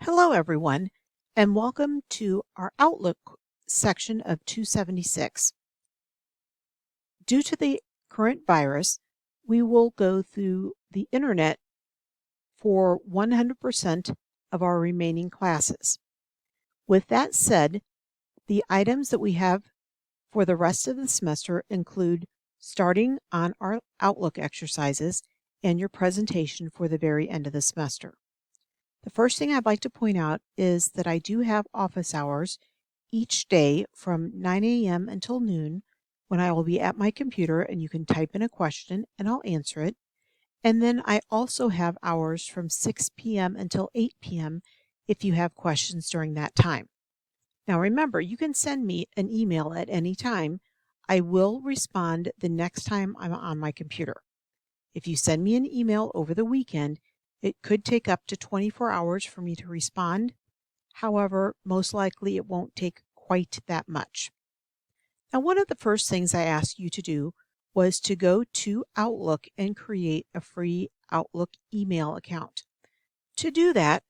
Hello, everyone, and welcome to our Outlook section of 276. Due to the current virus, we will go through the internet for 100% of our remaining classes. With that said, the items that we have for the rest of the semester include starting on our Outlook exercises and your presentation for the very end of the semester. The first thing I'd like to point out is that I do have office hours each day from 9 a.m. until noon when I will be at my computer and you can type in a question and I'll answer it. And then I also have hours from 6 p.m. until 8 p.m. if you have questions during that time. Now remember, you can send me an email at any time. I will respond the next time I'm on my computer. If you send me an email over the weekend, it could take up to 24 hours for me to respond. However, most likely it won't take quite that much. Now, one of the first things I asked you to do was to go to Outlook and create a free Outlook email account. To do that,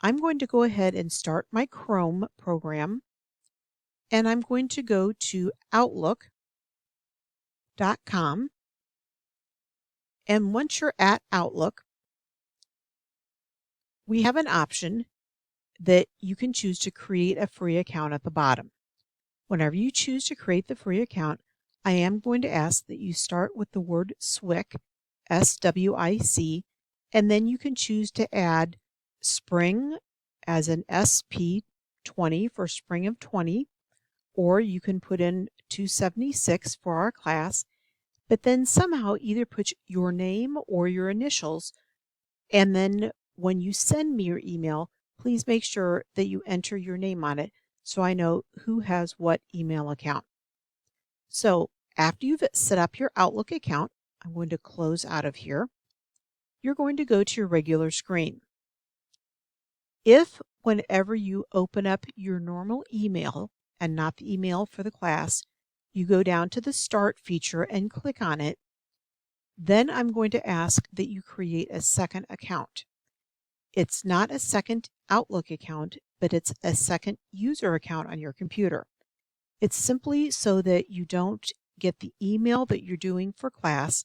I'm going to go ahead and start my Chrome program, and I'm going to go to outlook.com. And once you're at Outlook, we have an option that you can choose to create a free account at the bottom. Whenever you choose to create the free account, I am going to ask that you start with the word SWIC, S-W-I-C, and then you can choose to add spring as an SP20 for spring of 20, or you can put in 276 for our class, but then somehow either put your name or your initials, and then when you send me your email, please make sure that you enter your name on it so I know who has what email account. So after you've set up your Outlook account, I'm going to close out of here. You're going to go to your regular screen. If whenever you open up your normal email and not the email for the class, you go down to the Start feature and click on it, then I'm going to ask that you create a second account. It's not a second Outlook account, but it's a second user account on your computer. It's simply so that you don't get the email that you're doing for class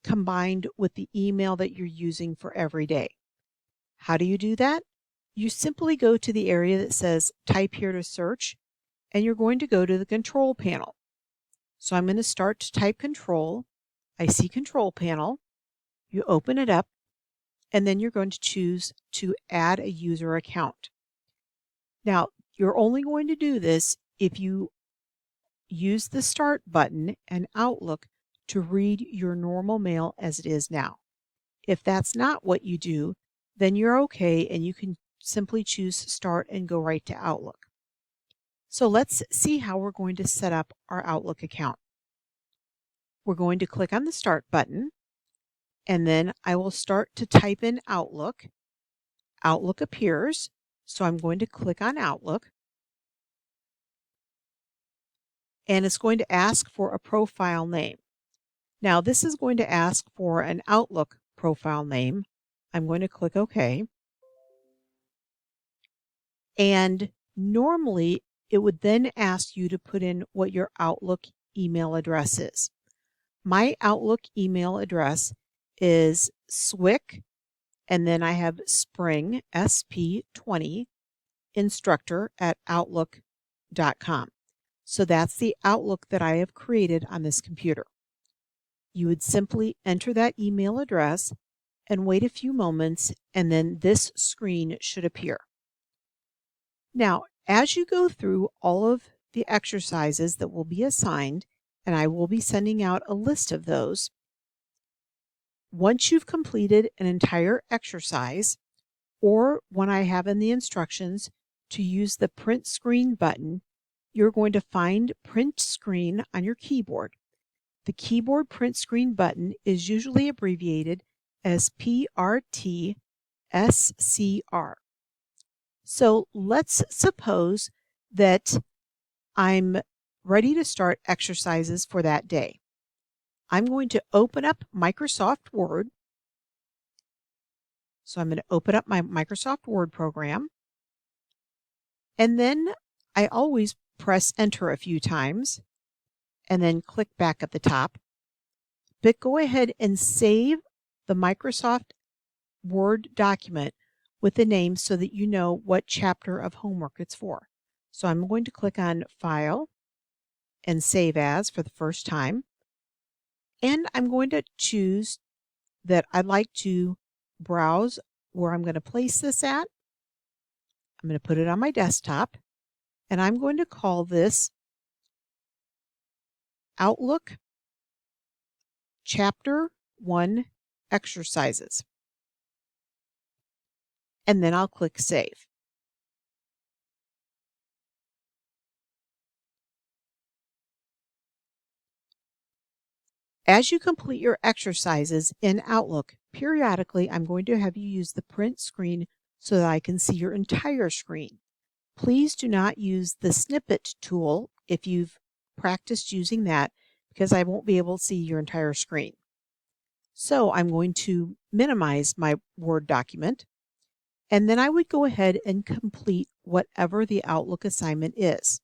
combined with the email that you're using for every day. How do you do that? You simply go to the area that says type here to search, and you're going to go to the control panel. So I'm going to start to type control. I see control panel. You open it up, and then you're going to choose to add a user account. Now, you're only going to do this if you use the Start button and Outlook to read your normal mail as it is now. If that's not what you do, then you're okay and you can simply choose Start and go right to Outlook. So let's see how we're going to set up our Outlook account. We're going to click on the Start button, and then I will start to type in Outlook. Outlook appears, so I'm going to click on Outlook. And it's going to ask for a profile name. Now, this is going to ask for an Outlook profile name. I'm going to click OK. And normally, it would then ask you to put in what your Outlook email address is. My Outlook email address is SWIC, and then I have spring, SP20, instructor@outlook.com. So that's the Outlook that I have created on this computer. You would simply enter that email address and wait a few moments, and then this screen should appear. Now, as you go through all of the exercises that will be assigned, and I will be sending out a list of those, once you've completed an entire exercise, or when I have in the instructions to use the print screen button, you're going to find print screen on your keyboard. The keyboard print screen button is usually abbreviated as PRTSCR. So let's suppose that I'm ready to start exercises for that day. I'm going to open up Microsoft Word. So I'm going to open up my Microsoft Word program. And then I always press enter a few times and then click back at the top. But go ahead and save the Microsoft Word document with the name so that you know what chapter of homework it's for. So I'm going to click on File and Save As for the first time. And I'm going to choose that I'd like to browse where I'm going to place this at. I'm going to put it on my desktop, and I'm going to call this Outlook Chapter 1 Exercises. And then I'll click Save. As you complete your exercises in Outlook, periodically I'm going to have you use the print screen so that I can see your entire screen. Please do not use the snippet tool if you've practiced using that, because I won't be able to see your entire screen. So I'm going to minimize my Word document, and then I would go ahead and complete whatever the Outlook assignment is.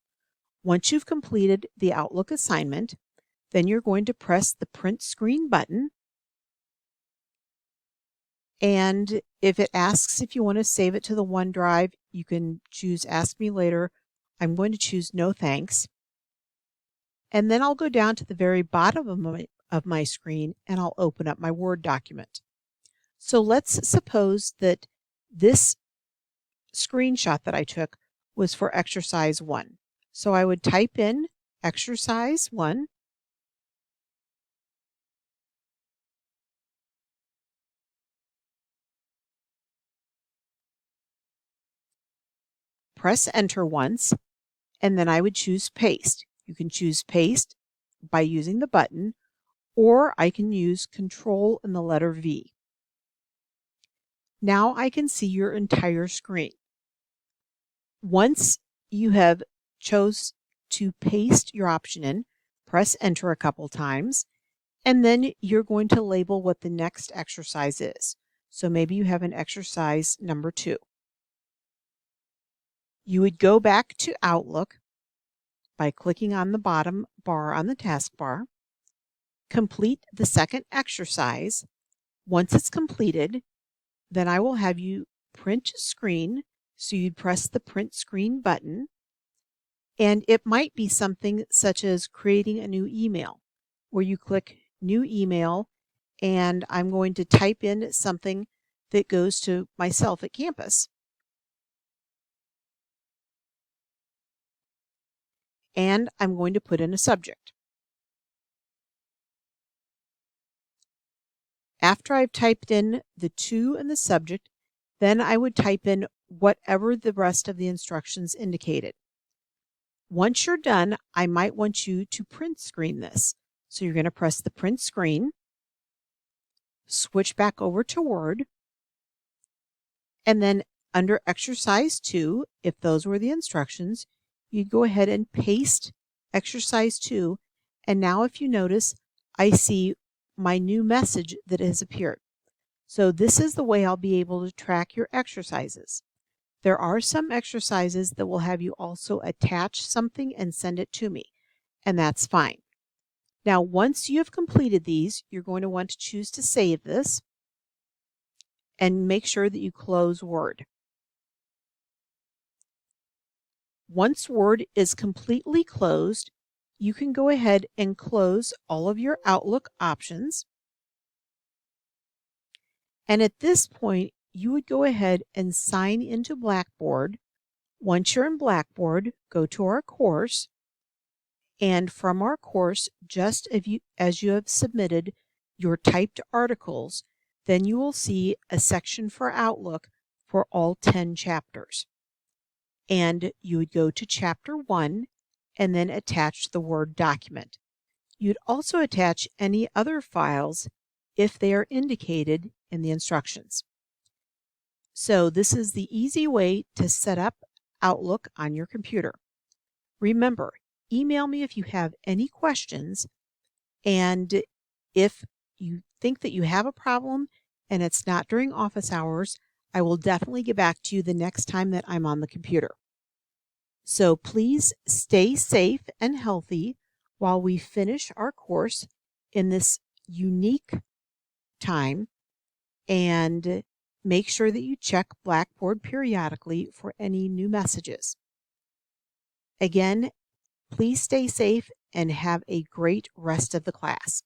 Once you've completed the Outlook assignment, then you're going to press the print screen button. And if it asks if you want to save it to the OneDrive, you can choose Ask Me Later. I'm going to choose No Thanks. And then I'll go down to the very bottom of my screen and I'll open up my Word document. So let's suppose that this screenshot that I took was for exercise 1. So I would type in exercise 1. Press enter once, and then I would choose paste. You can choose paste by using the button, or I can use Control and the letter V. Now I can see your entire screen. Once you have chose to paste your option in, press enter a couple times, and then you're going to label what the next exercise is. So maybe you have an exercise number 2. You would go back to Outlook by clicking on the bottom bar on the taskbar, complete the second exercise. Once it's completed, then I will have you print screen. So you'd press the print screen button, and it might be something such as creating a new email, where you click new email, and I'm going to type in something that goes to myself at campus. And I'm going to put in a subject. After I've typed in the to and the subject, then I would type in whatever the rest of the instructions indicated. Once you're done, I might want you to print screen this. So you're going to press the print screen, switch back over to Word, and then under exercise 2, if those were the instructions, you'd go ahead and paste exercise 2. And now if you notice, I see my new message that has appeared. So this is the way I'll be able to track your exercises. There are some exercises that will have you also attach something and send it to me, and that's fine. Now, once you have completed these, you're going to want to choose to save this and make sure that you close Word. Once Word is completely closed, you can go ahead and close all of your Outlook options. And at this point, you would go ahead and sign into Blackboard. Once you're in Blackboard, go to our course. And from our course, just as you have submitted your typed articles, then you will see a section for Outlook for all 10 chapters. And you would go to chapter 1 and then attach the Word document. You'd also attach any other files if they are indicated in the instructions. So this is the easy way to set up Outlook on your computer. Remember, email me if you have any questions, and if you think that you have a problem and it's not during office hours, I will definitely get back to you the next time that I'm on the computer. So please stay safe and healthy while we finish our course in this unique time, and make sure that you check Blackboard periodically for any new messages. Again, please stay safe and have a great rest of the class.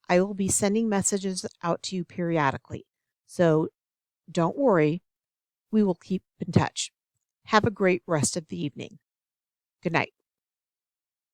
I will be sending messages out to you periodically, so don't worry, we will keep in touch. Have a great rest of the evening. Good night.